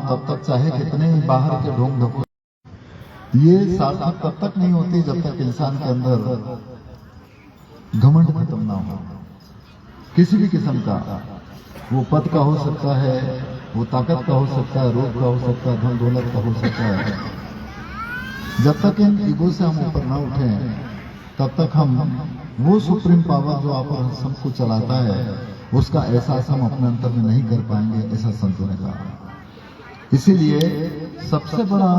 तब तक चाहे कितने ही बाहर के ढोंग ढोंग, ये सार्थक तब तक नहीं होती जब तक इंसान के अंदर घमंड खत्म ना हो। किसी भी किस्म का, वो पद का हो सकता है, वो ताकत का हो सकता है, रूप का हो सकता है, धन दौलत का हो सकता है। जब तक इन ईगो से हम ऊपर ना उठे तब तक हम वो सुप्रीम पावर जो आप और सबको चलाता है उसका एहसास हम अपने अंतर में नहीं कर पाएंगे, ऐसा संतों ने कहा। इसीलिए सबसे बड़ा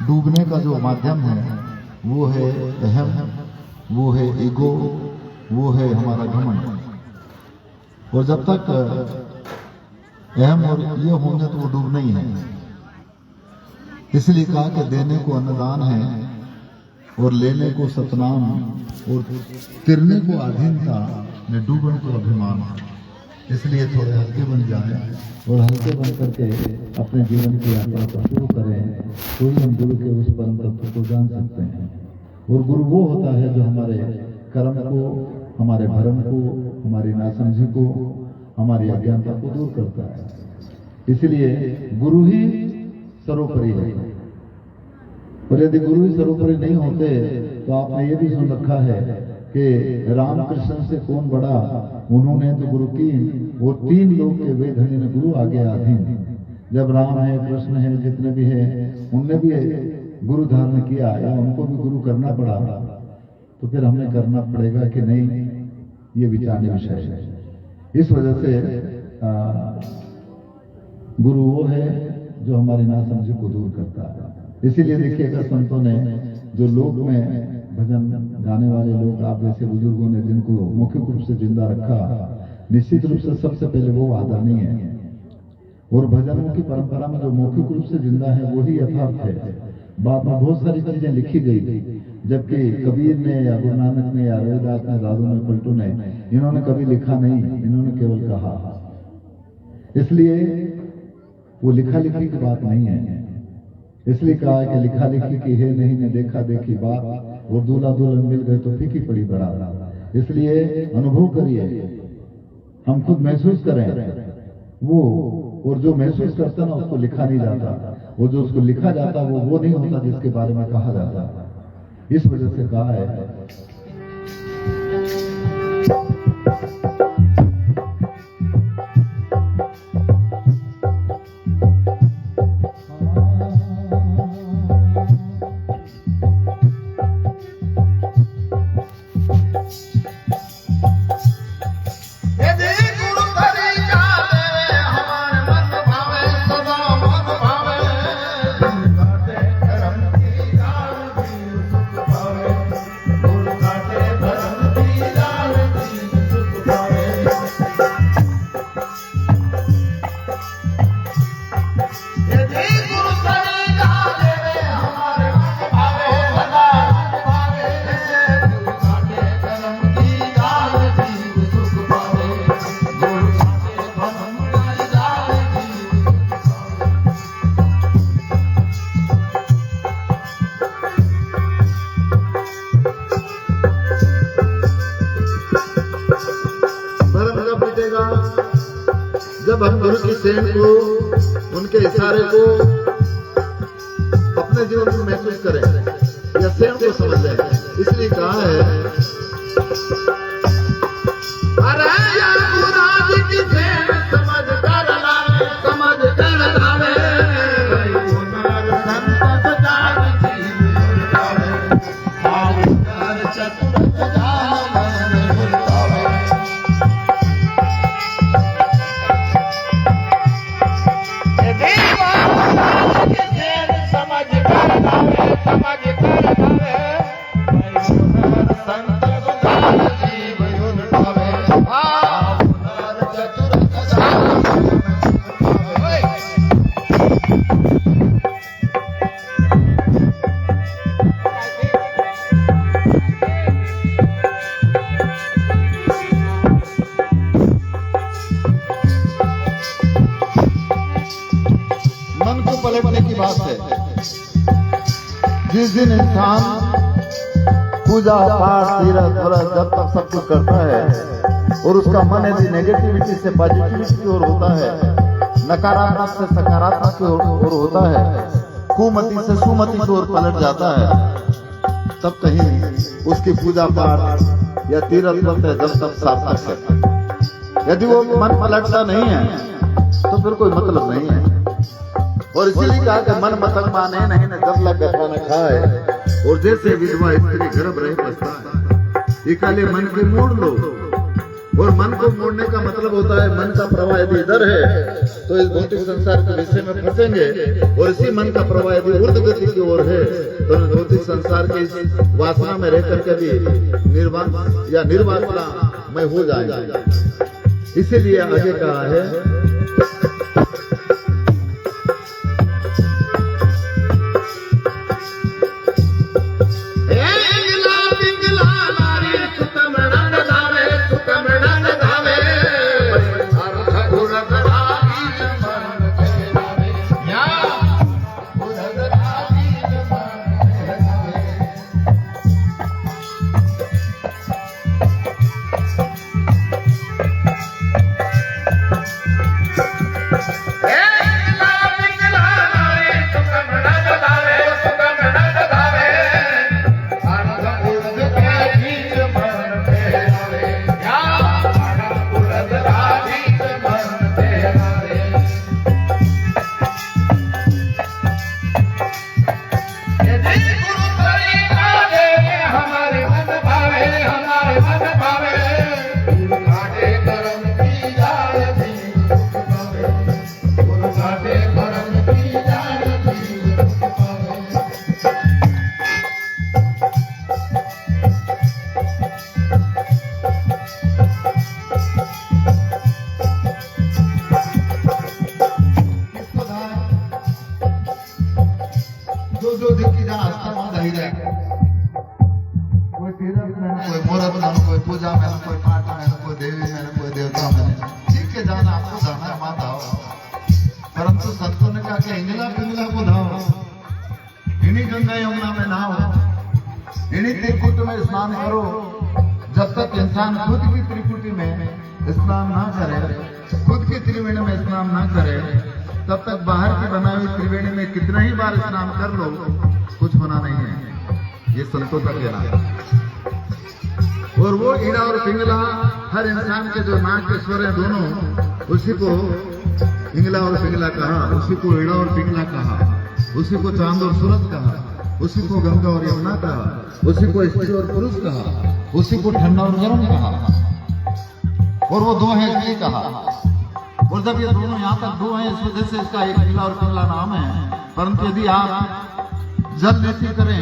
डूबने का जो माध्यम है वो है अहम, वो है ईगो, वो है हमारा घमंड। और जब तक अहम और ये होंगे तो वो डूबना ही है। इसलिए कहा कि देने को अन्नदान है और लेने को सतनाम और तिरने को आधीनता में डूबन को अभिमान। इसलिए थोड़े हल्के बन जाए और हल्के बन करके अपने जीवन की यात्रा को शुरू करें, तो ही हम गुरु के उस परम तत्व को जान सकते हैं। और गुरु वो होता है जो हमारे कर्म को, हमारे भरम को, हमारी नासमझी को, हमारी अज्ञानता को दूर करता है। इसलिए गुरु ही सर्वोपरि है। और यदि गुरु ही सर्वोपरि नहीं होते तो आपने ये भी सुन रखा है कि रामकृष्ण से कौन बड़ा, उन्होंने तो गुरु की, वो 3 लोग के वे धनी ने गुरु आगे अधीन। जब राम है, कृष्ण है, जितने भी है, उनने भी गुरु धारण किया या उनको भी गुरु करना पड़ा, तो फिर हमें करना पड़ेगा कि नहीं, ये विचारने विषय है। इस वजह से गुरु वो है जो हमारी नासमझी को दूर करता है। इसीलिए देखिएगा संतों ने जो लोक में भजन गाने वाले लोग, आप जैसे बुजुर्गों ने जिनको मौखिक रूप से जिंदा रखा, निश्चित रूप से सबसे पहले वो आदरणीय है। और भजनों की परंपरा में जो मौखिक रूप से जिंदा है वही यथार्थ है। बाद में बहुत सारी चीजें लिखी गई, जबकि कबीर ने या गुरु नानक ने या रविदास ने, दादू ने, पलटू ने, इन्होंने कभी लिखा नहीं, इन्होंने केवल कहा। इसलिए वो लिखा लिखी की बात नहीं है। इसलिए कहा है कि लिखा लिखी की है नहीं ने देखा देखी बात, और दूल्हा दुल्हन मिल गए तो फीकी पड़ी बरात। इसलिए अनुभव करिए, हम खुद महसूस करें वो, और जो महसूस करता ना उसको लिखा नहीं जाता, वो जो उसको लिखा जाता वो नहीं होता जिसके बारे में कहा जाता। इस वजह से कहा है जब हम गुरु की सेन को, उनके इशारे को अपने जीवन में महसूस करें या सेन को समझ लें। इसलिए कहा है अरे या गुरुराज की सेन समझ कर लावे, समझ कर लावे, संत सजान जीवन गावे, आविष्कार चतुर सजान गावे। पलटने की बात है। जिस दिन इंसान पूजा पाठ तीरथ व्रत जब तक सब कुछ करता है और उसका मन यदि नेगेटिविटी से पॉजिटिविटी की ओर होता है नकारात्मक से सकारात्मक की ओर होता है, कुमति से सुमति की ओर पलट जाता है, तब कहीं उसकी पूजा पाठ या तीर्थ व्रत है जब तक सार्थक है। यदि वो मन पलटता नहीं है तो फिर कोई मतलब नहीं है। और इसीलिए कहा कि मन मतक माने नहीं न जब लग गठा न खाए, और जैसे विधवा स्त्री गर्भ रहे पछताए। इकाले मन के मोड़ लो, और मन को मोड़ने का मतलब होता है मन का प्रवाह यदि इधर है तो इस भौतिक संसार के विषय में फंसेंगे, और इसी मन का प्रवाह यदि ऊर्ध्व गति की ओर है तो भौतिक संसार की इस वासना में रह करके भी निर्वाण या निर्वासना में हो जाएंगे। इसीलिए आगे कहा है गंगा यमुना में नहाओ, इन्हीं त्रिकुट में स्नान करो। जब तक इंसान खुद की त्रिकुटी में स्नान ना करे, खुद की त्रिवेणी में स्नान ना करे, तब तक बाहर की बनाई हुई त्रिवेणी में कितना ही बार स्नान कर लो, कुछ होना नहीं है। ये संतों का कहना है। और वो ईड़ा और पिंगला हर इंसान के जो नाक के स्वर है दोनों, उसी को इंगला और पिंगला कहा, उसी को ईड़ा और पिंगला कहा, उसी को चांद और सूरज कहा, उसी को गंगा और यमुना कहा, उसी को स्त्री और पुरुष कहा, उसी को ठंडा और गर्म कहा, और वो दो है इसलिए कहा। और जब ये दोनों यहाँ तक दो हैं, इस वजह से इसका एक ईड़ा और पिंगला नाम है। परंतु यदि आप जल नीति करें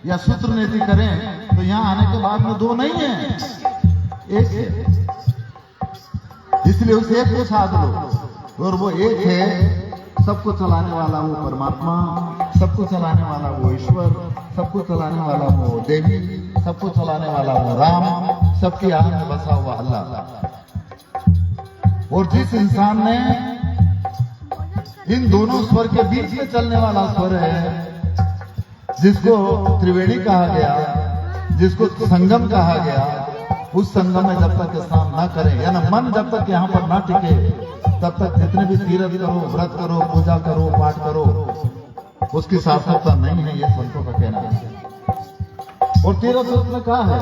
या सूत्र नीति करें तो यहाँ आने के बाद में दो नहीं है, एक है। इसलिए उस एक को साध लो, और वो एक है सबको चलाने वाला वो परमात्मा, सबको चलाने वाला वो ईश्वर, सबको चलाने वाला वो देवी, सबको चलाने वाला वो राम, सबकी आंख में बसा हुआ अल्लाह। और जिस इंसान ने इन दोनों स्वर के बीच में चलने वाला स्वर है, जिसको त्रिवेणी कहा गया, जिसको संगम कहा गया, उस संगम में जब तक स्नान ना करें, यानी मन जब तक यहाँ पर ना टिके, तब तक जितने भी तीर्थ करो, व्रत करो, पूजा करो, पाठ करो, उसकी सार्थकता नहीं है। ये संतों का कहना है। और तीर्थ में कहा है,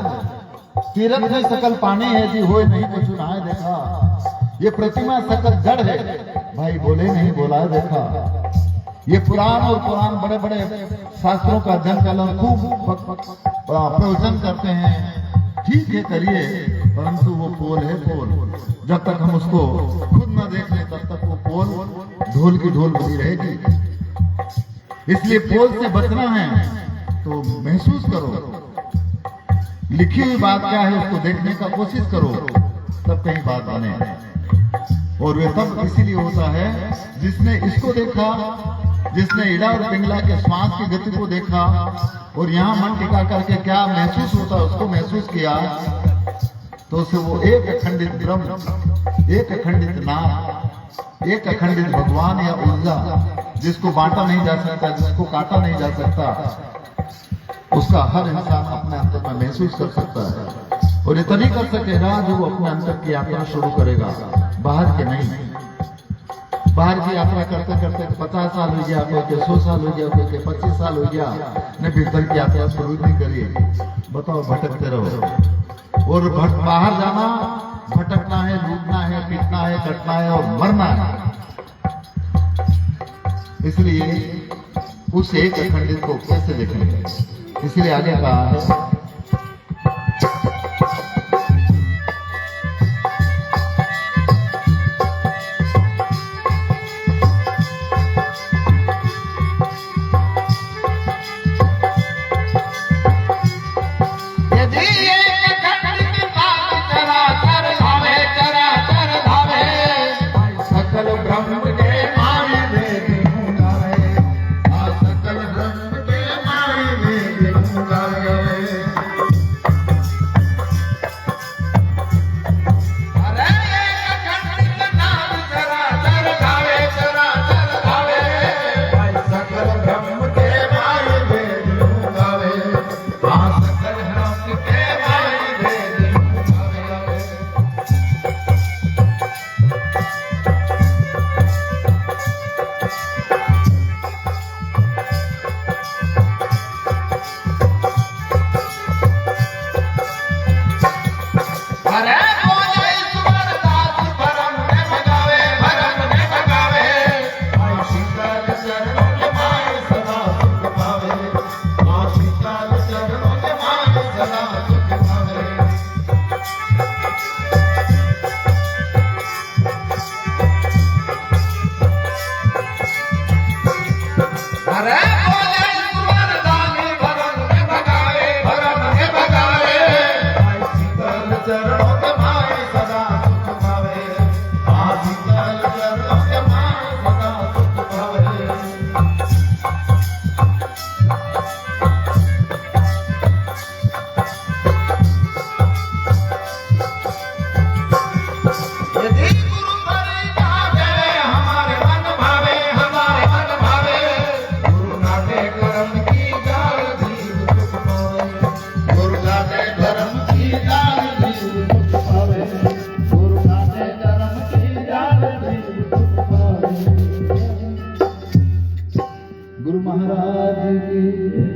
तीर्थ में सकल पानी है जी, होए नहीं कुछ नहाए देखा। ये प्रतिमा सकल जड़ है, भाई बोले नहीं बोला देखा। ये पुराण और पुराण बड़े बड़े शास्त्रों का अध्ययन कर खूब प्रवचन करते हैं, ठीक है करिए, परंतु वो पोल है पोल। जब तक हम उसको खुद न देख लें तब तक वो पोल ढोल की ढोल बनी रहेगी। इसलिए पोल से बचना है तो महसूस करो, लिखी हुई बात क्या है उसको देखने का कोशिश करो, तब कहीं बात बने। और वे तब इसीलिए होता है जिसने इसको देखा, जिसने ईड़ा और पिंगला के श्वास की गति को देखा और यहाँ मन टिका करके क्या महसूस होता है उसको महसूस किया, तो उसे वो एक अखंडित ब्रह्म, एक अखंडित नाम, एक अखंडित भगवान या ऊर्जा, जिसको बांटा नहीं जा सकता, जिसको काटा नहीं जा सकता, उसका हर इंसान अपने अंदर में महसूस कर सकता है। और ये तभी कर सकेगा जो वो अपने अंदर की यात्रा शुरू करेगा, बाहर के नहीं। बाहर की यात्रा करते करते 50 साल हो गया, कोई के 100 साल हो गया, कोई के 25 साल हो गया, ने भीतर की यात्रा शुरू नहीं करी। बताओ, भटकते रहो। और बाहर जाना, भटकना है, लूटना है, पीटना है, कटना है और मरना है। इसलिए उस एक अखंडित को कैसे देखेंगे? इसलिए आगे कहा है,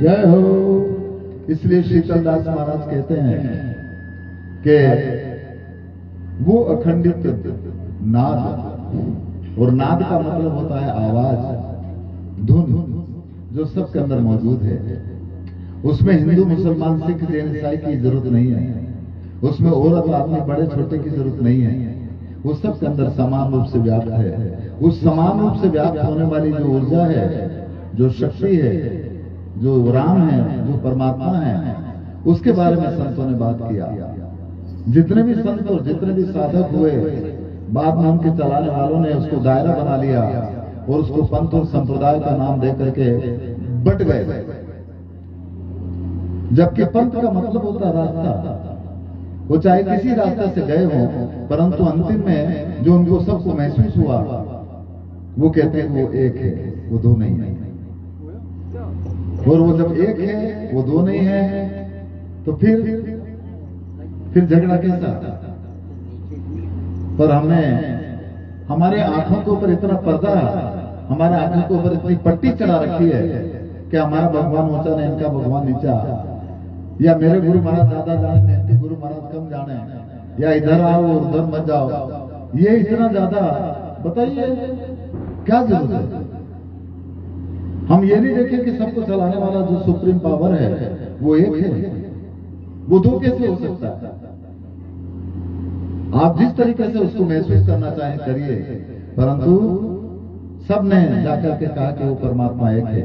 जय हो। इसलिए शीतलदास महाराज कहते हैं कि वो अखंडित नाद, और नाद का मतलब होता है आवाज, धुन, जो सबके अंदर मौजूद है। उसमें हिंदू, मुसलमान, सिख, जैन, ईसाई की जरूरत नहीं है। उसमें औरत, आदमी, बड़े छोटे की जरूरत नहीं है। वो सबके अंदर समान रूप से व्याप्त है। उस समान रूप से व्याप्त होने वाली जो ऊर्जा है, जो शक्ति है, जो राम है, जो परमात्मा है, उसके बारे में संतों ने बात किया। जितने भी संत और जितने भी साधक हुए, बाद में उनके चलाने वालों ने उसको दायरा बना लिया और उसको पंथ और संप्रदाय का नाम दे करके बट गए। जबकि पंथ का मतलब होता है रास्ता। वो चाहे किसी रास्ते से गए हों, परंतु अंतिम में जो उनको सबको महसूस हुआ, वो कहते हैं वो एक है, वो दो नहीं है। और वो जब एक है, वो दो नहीं है, तो फिर झगड़ा कैसा? पर हमने हमारे आंखों के ऊपर इतना पर्दा, हमारे आंखों के ऊपर इतनी पट्टी चढ़ा रखी है कि हमारा भगवान ऊंचा नहीं, इनका भगवान नीचा, या मेरे गुरु महाराज ज्यादा जाने, इनके गुरु महाराज कम जाने, या इधर आओ और उधर मत जाओ। ये इतना ज्यादा, बताइए क्या जरूरत है? हम ये नहीं देखें कि सबको चलाने वाला जो सुप्रीम पावर है वो एक है, वो दो कैसे हो सकता है? आप जिस तरीके से उसको महसूस करना चाहें करिए, परंतु सबने जाकर के कहा कि वो परमात्मा एक है।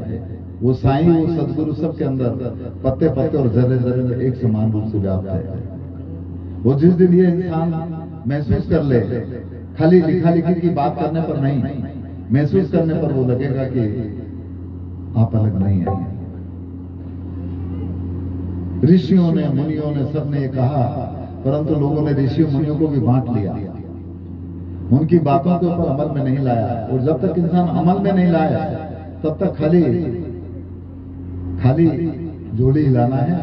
वो साईं, वो सदगुरु सबके अंदर पत्ते पत्ते और जर्रे जर्रे में एक समान रूप से व्याप्त है। वो जिस दिन ये इंसान महसूस कर ले, खाली लिखा लिखी की बात करने पर नहीं, महसूस करने पर वो लगेगा कि आप अलग नहीं है। ऋषियों ने, मुनियों ने, सबने ये कहा, परंतु लोगों ने ऋषियों मुनियों को भी बांट लिया, उनकी बातों के ऊपर अमल में नहीं लाया। और जब तक इंसान अमल में नहीं लाया, तब तक खाली जोड़ी हिलाना है।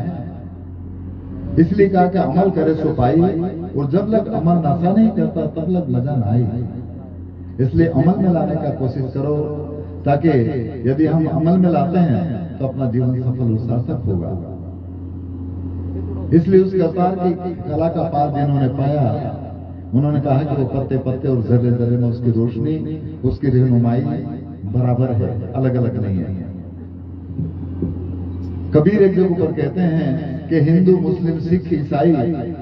इसलिए कहा कि अमल करे सो पाई, और जब लग अमल नशा नहीं करता तब लग मजा ना आई। इसलिए अमल में लाने का कोशिश करो, ताकि यदि हम अमल में लाते हैं तो अपना जीवन सफल और सार्थक होगा। इसलिए उस करतार की कला का पार जिन्होंने पाया, उन्होंने कहा कि वो पत्ते पत्ते और जर्रे जर्रे में उसकी रोशनी, उसकी रहनुमाई बराबर है, अलग अलग नहीं है। कबीर एक जगह पर कहते हैं कि हिंदू मुस्लिम सिख ईसाई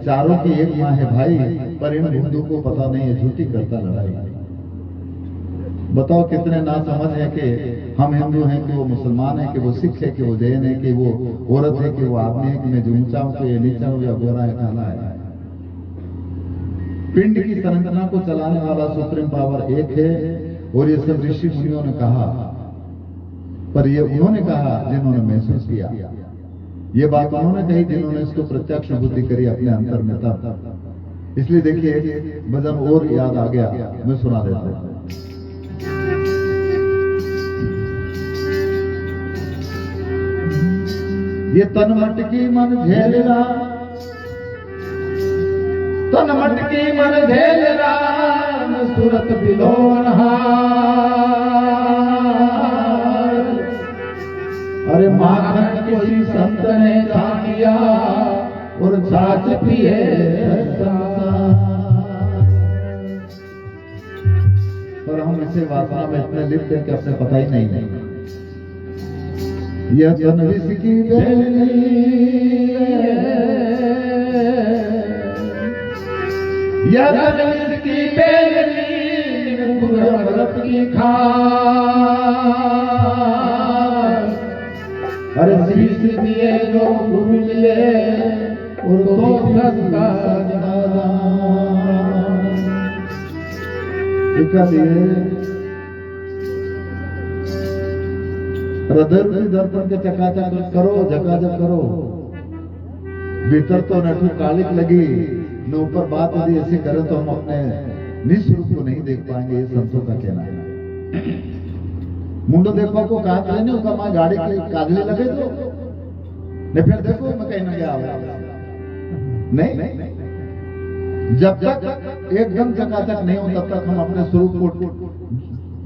चारों की एक माँ है भाई, पर इन हिंदू को पता नहीं है झूठी करता लड़ाई। बताओ कितने ना समझ है कि हम हिंदू हैं कि वो मुसलमान है, कि वो सिख है, कि वो जैन है, कि वो औरत है, कि वो आदमी है, कि मैं जो ऊंचा हूं, कि ये नीचा हूं, या गोरा है, काला है। पिंड की संरचना को चलाने वाला सुप्रीम पावर एक है, और ये सब ऋषि मुनियों ने कहा, पर ये उन्होंने कहा जिन्होंने महसूस किया। ये बात उन्होंने कही जिन्होंने इसको प्रत्यक्ष बुद्धि करी अपने अंतर में तब। इसलिए देखिए भजन और याद आ गया, मैं सुना देता हूं। ये तन मटकी मन झेलना, तन मटकी मन झेलना, सूरत बिलोनहार। अरे माखन किसी संत ने छानिया और छाछ पिए पर हम इसे वासना में इतने लिप्त हैं कि अपने पता ही नहीं। यह जन विष की बेली, यह जन विष की बेली, अमृत की खार। अरे शीश दिए जो गुरु मिले, उनको सत्ता हृदय रूपी दर्पण के चकाचक करो, झकाझक करो। भीतर तो नटू कालिक लगी न, ऊपर बात यदि ऐसी करे तो हम अपने निस्वरूप को नहीं देख पाएंगे। ये संतों का कहना है। मुंडो देखो को काज लेने उसका मां गाड़ी काजले लगे तो ने फिर देखो मैं कहीं ना गया नहीं। जब तक एकदम चकाचक नहीं हो तब तक हम अपने स्वरूप को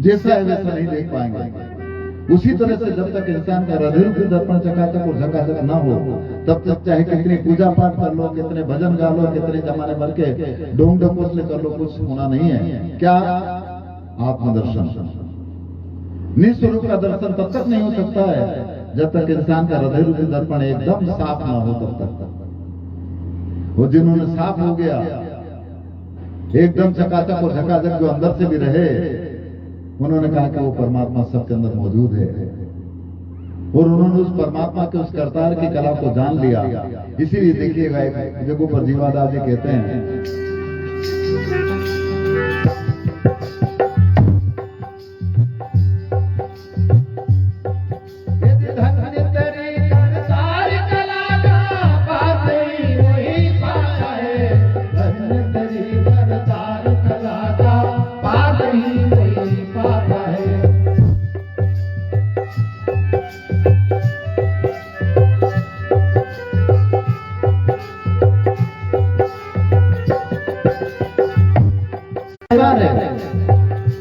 जैसा है वैसा नहीं देख पाएंगे। उसी तरह से जब तक इंसान का हृदय रूपी दर्पण चकाचक और झकाझक ना हो तब तक चाहे कितनी पूजा पाठ कर लो, कितने भजन गा लो, कितने जमाने भर के डोंग डोंगोसले कर लो, कुछ होना नहीं है। क्या आत्मदर्शन, निस्वरूप का दर्शन तब तक नहीं हो सकता है जब तक इंसान का हृदय रूपी दर्पण एकदम साफ ना हो तब तक। वो जिन्होंने साफ हो गया, एकदम चकाचक और झकाझक जो अंदर से भी रहे, उन्होंने कहा कि वो परमात्मा सबके अंदर मौजूद है, और उन्होंने उस परमात्मा के उस करतार की कला को जान लिया। इसीलिए देखिएगा एक जगह पर जीवादास जी कहते हैं,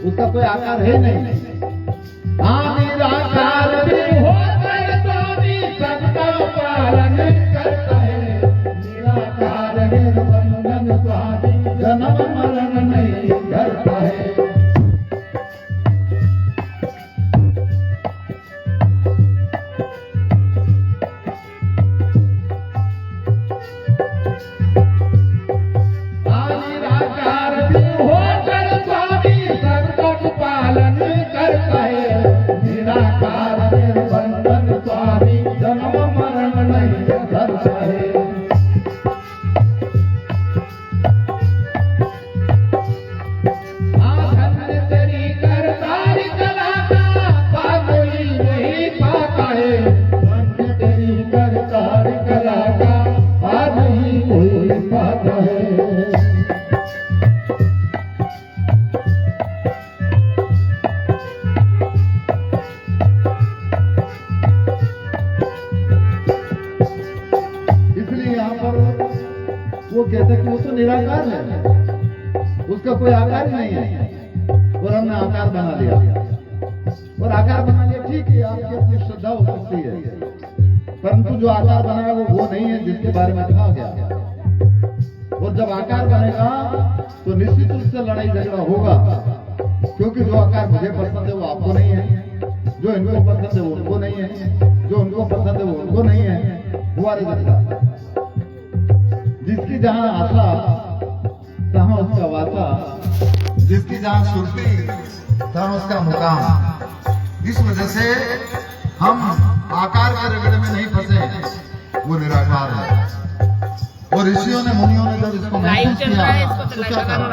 उसका कोई आकार है नहीं। निराकार भी होकर तो भी सबका पालन करता है, निराकार है बंधन स्वामी, जन्म मरण नहीं करता है। वो कहते कि वो तो निराकार है, उसका कोई आकार नहीं है, और हम आपने आकार बना लिया, और आकार बना लिया, ठीक है, आपकी अपनी श्रद्धा हो सकती है, परंतु जो आकार बनाया वो नहीं है जिसके बारे में कहा गया। और जब आकार बनेगा तो निश्चित रूप से लड़ाई झगड़ा होगा, क्योंकि जो आकार मुझे पसंद है वो आपको नहीं है, जो इनको पसंद है वो उनको नहीं है, जो उनको पसंद है वो उनको नहीं है। हुआ रे झगड़ा। जिसकी जहां आशा तहां उसका वाचा, जिसकी जहां सुरती तहां उसका मुकाम। इस वजह से हम आकार के रगड़े में नहीं फंसे, वो निराकार है। और ऋषियों ने मुनियों ने जब इसको महसूस किया तो क्या कहा?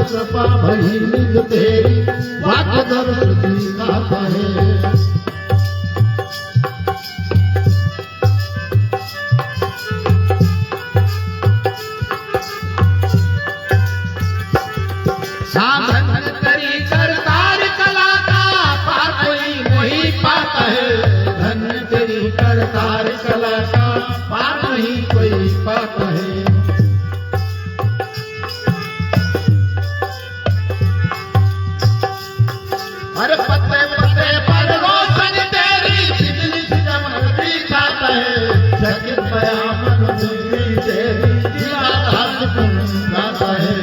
कृपा भई निज तेरी वाक दर्श दिखाता है। साधन करी करतार कला का पार वही पाता है, धन तेरी करतार कला का पार नहीं कोई पाता है। अरे पत्ते पत्ते पर रोशन तेरी बिजली चमकती खाता है, जगत बयान बुद्धि तेरी जीवा दास गुण गाता है।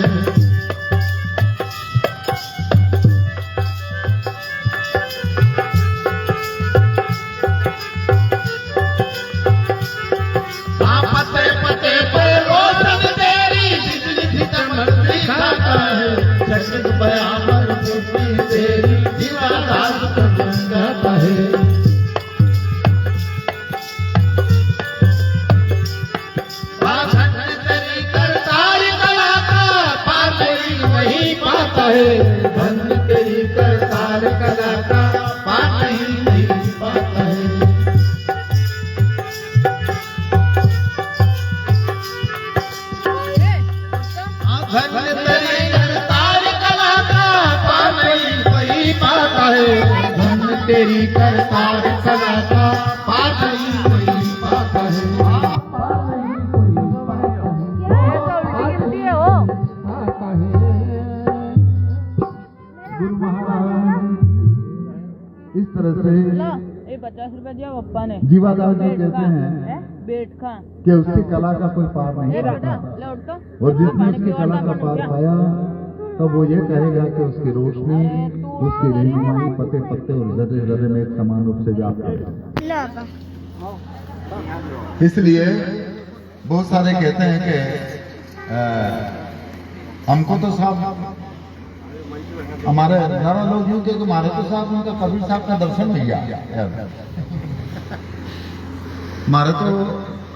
हाँ पत्ते पत्ते पर रोशन तेरी बिजली चमकती खाता है, जगत बयान बुद्धि तेरी गाता है। तेरी करतार कला का पार वही पाता है, धन तेरी करतार कला का पार नहीं पाता है। धन तेरी करतार कला का पार वही पाता है, धन तेरी करतार कला का पार वही पाता है। गुरु महाराज इस तरह से 50 रुपए दिया पप्पा ने। जीवादास जी कहते हैं बेट का कि उसकी कला का कोई पार नहीं पाता, और जिसने उसकी कला का पार पाया तब वो ये कहेगा कि उसकी रोशनी, उसकी रहनुमाई पते पत्ते और जर्रे जर्रे में एक समान रूप से व्याप्त है। इसलिए बहुत सारे कहते हैं कि हमको तो साहब हमारे नारा लोग यूं कि हमारे तो साहब उनका कबीर साहब का दर्शन नहीं गया, हमारे तो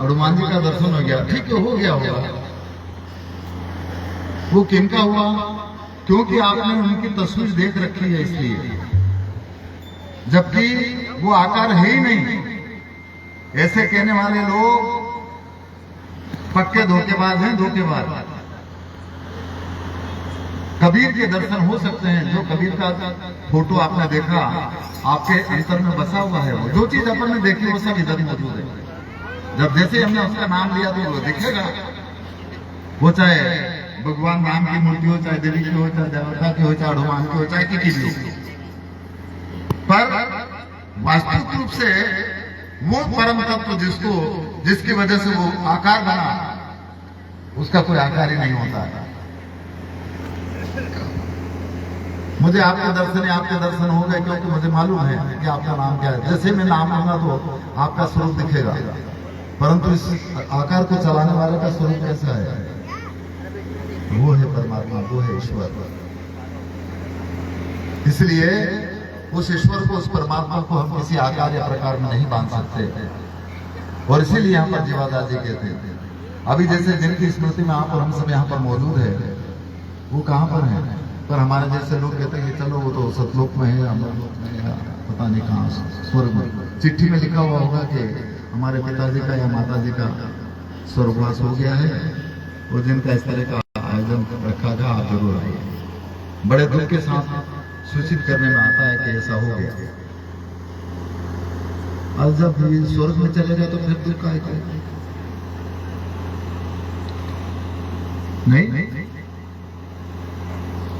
हनुमान जी का दर्शन हो गया। ठीक है, हो गया होगा, वो किनका हुआ? क्योंकि आपने उनकी तस्वीर देख रखी है इसलिए, जबकि वो आकार है ही नहीं। ऐसे कहने वाले लोग पक्के धोखेबाज हैं, धोखेबाज। कबीर के दर्शन हो सकते हैं। जो कबीर का फोटो आपने देखा, आपके अंतर में बसा हुआ है। वो जो चीज अपन ने देखी वो सब इधर मौजूद है। जब जैसे हमने उसका नाम लिया तो वो दिखेगा। वो चाहे भगवान राम की मूर्ति हो, चाहे देवी की हो, चाहे देवता की हो, चाहे हनुमान की हो, चाहे किसी की हो, पर वास्तविक रूप से वो परम तत्व जिसकी वजह से वो आकार बना, उसका कोई आकार ही नहीं होता है। मुझे आपके दर्शन हो गए, क्योंकि मुझे मालूम है कि आपका नाम क्या है। जैसे मैं नाम लूंगा तो आपका स्वरूप दिखेगा, परंतु इस आकार को चलाने वाले का स्वरूप कैसा है? वो है परमात्मा, वो है ईश्वर। इसलिए उस ईश्वर को, उस परमात्मा को हम किसी आकार या प्रकार में नहीं बांध सकते। और इसीलिए यहाँ पर जीवादास जी कहते हैं, अभी जैसे जिनकी स्मृति में आप और हम सब यहाँ पर मौजूद है, वो कहाँ पर है? पर हमारे जैसे लोग कहते हैं कि चलो वो तो सतलोक में है, अमरलोक में है, पता नहीं कहाँ, स्वर्ग में। चिट्ठी में लिखा हुआ होगा कि हमारे पिताजी का या माताजी का स्वर्गवास हो गया है, और जिनका इस तरह का आयोजन रखा गया, आप जरूर आइए। बड़े दुख के साथ सूचित करने में आता है कि ऐसा हो गया। और जब ये स्वर्ग में चलेगा तो फिर दुख आएगा नहीं।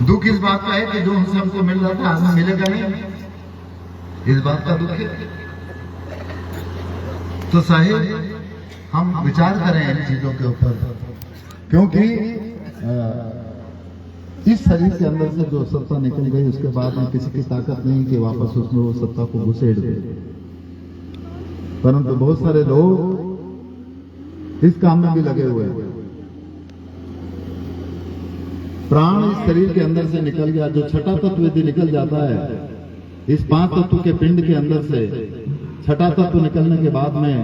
दुख इस बात का है कि जो हमसे हमको मिल रहा था हमें मिलेगा नहीं, इस बात का दुख है। तो साहिब हम विचार करें इन चीजों के ऊपर, क्योंकि इस शरीर के अंदर से जो सत्ता निकल गई, उसके बाद में किसी की ताकत नहीं कि वापस उसमें वो सत्ता को घुसेड़ दे। परंतु बहुत सारे लोग इस काम में भी लगे हुए हैं। प्राण इस शरीर के अंदर से निकल गया, जो छठा तत्व यदि निकल जाता है इस 5 तत्व के पिंड के अंदर से, छठा तत्व निकलने के बाद में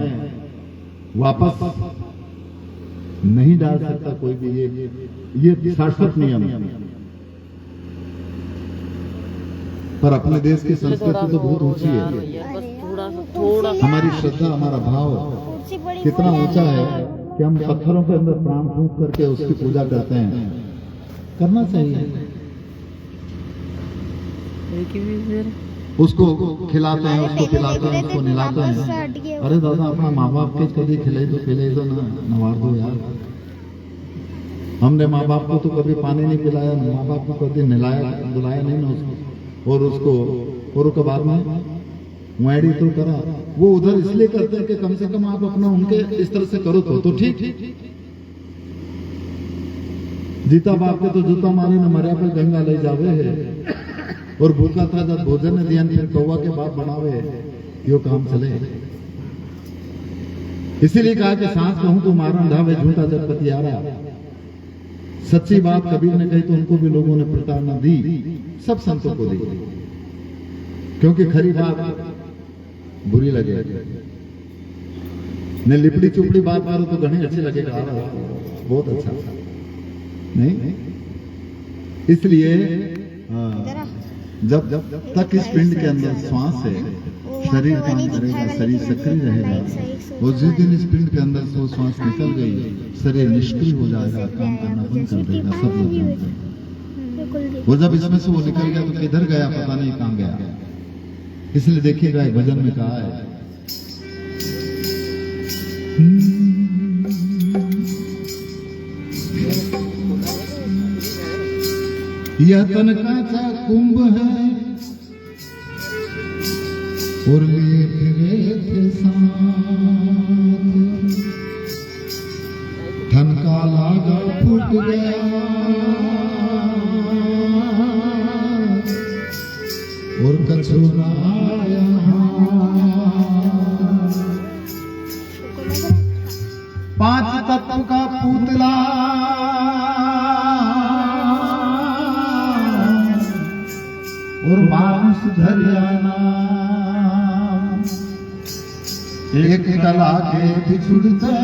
वापस नहीं डाल सकता कोई भी। ये शाश्वत नियम है। पर अपने देश की संस्कृति तो बहुत ऊंची है। थोड़ा हमारी श्रद्धा, हमारा भाव कितना ऊंचा है कि हम पत्थरों के अंदर प्राण फूंक करके उसकी पूजा करते हैं। करना चाहिए। उसको खिलाते हैं, उसको पिलाते हैं, उसको नहलाते हैं। अरे दादा, अपना माँ बाप के कभी खिलाई तो ना, नवार दो यार। हमने माँ बाप को तो कभी पानी नहीं पिलाया, माँ बाप को कभी नहलाया धुलाया नहीं ना उसको, और उसके बाद में मुआड़ी तो करा। वो उधर इसलिए करते हैं कि कम से कम आप अपना उनके इस तरह से करो तो ठीक। जीता बाप के तो जूता मारे न मरिया पे गंगा ले जावे है, और भूखा था जब भोजन ने दिया फिर कौवा के बाप बनावे, यो काम चले। इसीलिए कहा कि सांस कहूं तो मारन ढावे, झूठा जब पतियारा। सच्ची बात कबीर ने कही तो उनको भी लोगों ने प्रताड़ना दी, सब संतों को दी, क्योंकि खरी बात बुरी लगे। ने लिपड़ी चुपड़ी बात मारो तो घनी अच्छी लगेगा, बहुत अच्छा नहीं। इसलिए जब तक इस पिंड के अंदर श्वास है, शरीर काम करेगा, शरीर सक्रिय रहेगा। और जिस दिन इस पिंड के अंदर से वो श्वास निकल गई, शरीर निष्क्रिय हो जाएगा, काम करना बंद कर देगा। सब लोग जानते हैं। वो जब इसमें से वो निकल गया तो किधर गया पता नहीं, कहां गया। इसलिए देखिएगा एक भजन में कहा है, यह तन का कुंभ है और लिए फिरे थे साथ, धन का लागा फूट गया और कछुआ आया। 5 तत्व का पुतला और मांस धरियाना, एक कला के बिछुड़ते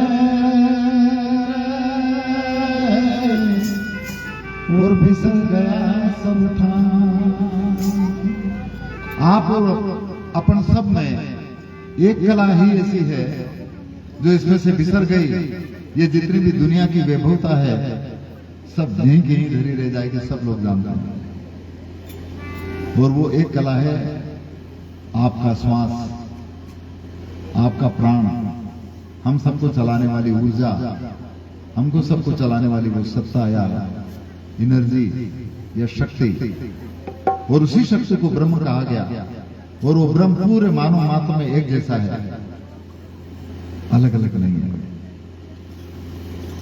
और फिसल गया सब आप अपन सब में एक कला ही ऐसी है जो इसमें से बिसर गई। ये जितनी भी दुनिया की वैभवता है सब यहीं की ही धरी रह जाएगी, सब लोग जानते हैं। और वो एक कला है, आपका श्वास, आपका प्राण, हम सबको चलाने वाली ऊर्जा, हमको सबको चलाने वाली वो सत्ता या एनर्जी या शक्ति, और उसी शक्ति को ब्रह्म कहा गया। और वो ब्रह्म पूरे मानव मात्र में एक जैसा है, अलग अलग नहीं है।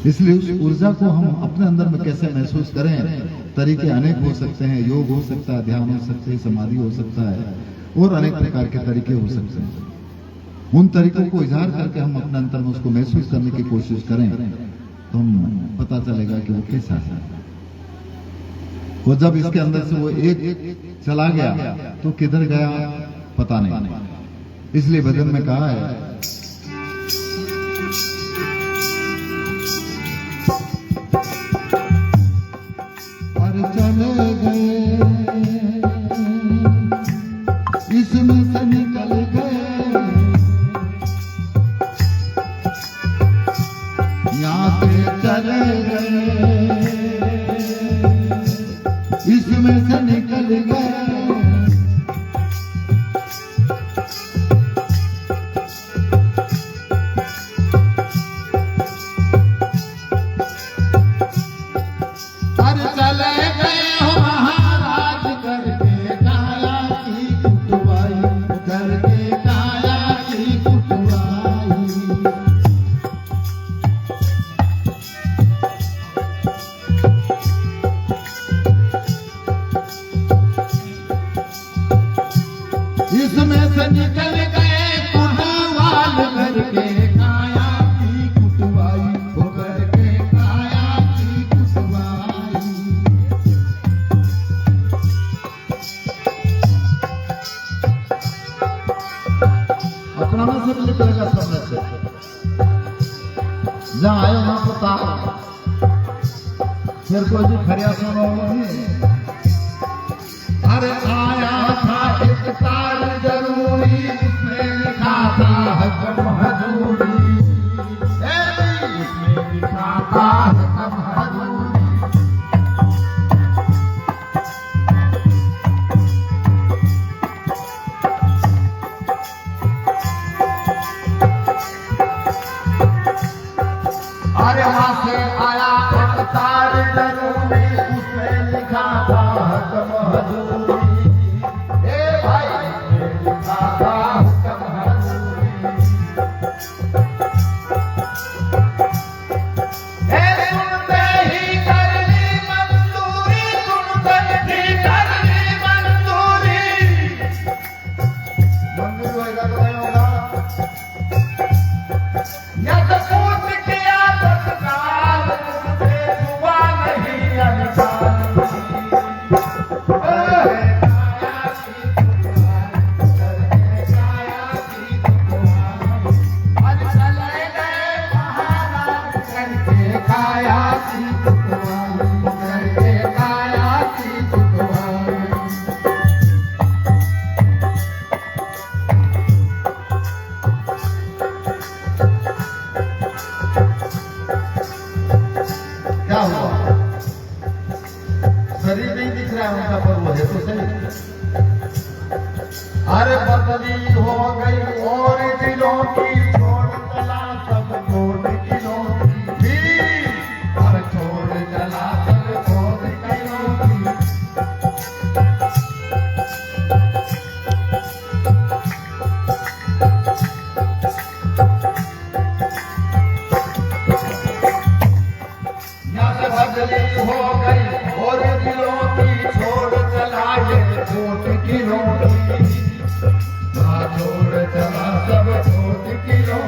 इसलिए उस ऊर्जा को हम अपने अंदर में कैसे महसूस करें, तरीके अनेक हो सकते हैं। योग हो सकता है, ध्यान हो सकते हैं, समाधि हो सकता है, और अनेक प्रकार के तरीके हो सकते हैं। उन तरीकों को इजहार करके हम अपने अंतर में उसको महसूस करने की कोशिश करें तो हम पता चलेगा कि वो कैसा है। वो जब इसके अंदर से वो एक चला गया तो किधर गया पता नहीं। इसलिए भजन में कहा है, अरे चले गए इसमें से निकल गए, यहाँ से चले गए इसमें से निकल गए। अरे चले गए हो महाराज करके काया की कुटवाई, करके काया की कुटवाई। इसमें से निकल गए कुटवाल करके काया की कुटवाई, वो करके काया की कुटवाई। अपना में सब निकलेगा सामने से, जहाँ आए वहां पता फिर कोई भी खरिया सुनो नहीं। अरे आया था एक तार जरूरी, उसमें लिखा था हकम हजूरी, उसमें लिखा था हकम हजूरी। अरे वहां से आया एक तार जरूरी, उसमें लिखा था हकम हजूरी। ए भाई उसमें लिखा था हकम हजूरी। सुनते ही कर ली मंजूरी, सुनते ही कर ली मंजूरी। मंजूर होगा तो नहीं होगा, या तो पूछ किया तत्काल, मुझसे हुआ नहीं अधिकार। क्या हुआ? शरीर नहीं दिख रहा है उनका, पर वो है तो सही। अरे बदली हो गई और दिलों की, छोड़ चला सब छोड़ दिलों की, और छोड़ चला सब छोड़ दिलों की। बदली हो गई और दिलों की, छोड़ चला ये छोट किलों की, छोड़ चला सब छोट किलों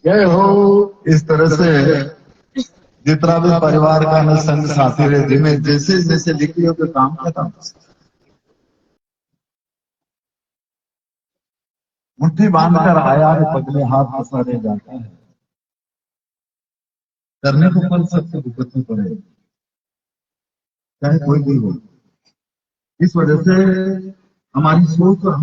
जय हो। इस तरह से जितना भी परिवार का न संग साथी रहे, जिनमें जैसे जैसे लिखी हो तो काम खत्म। मुट्ठी बांधकर आया है, पगले हाथ पसारे जाता है। करने को फल सबसे भुगतने पड़े, चाहे कोई भी हो। इस वजह से हमारी सोच और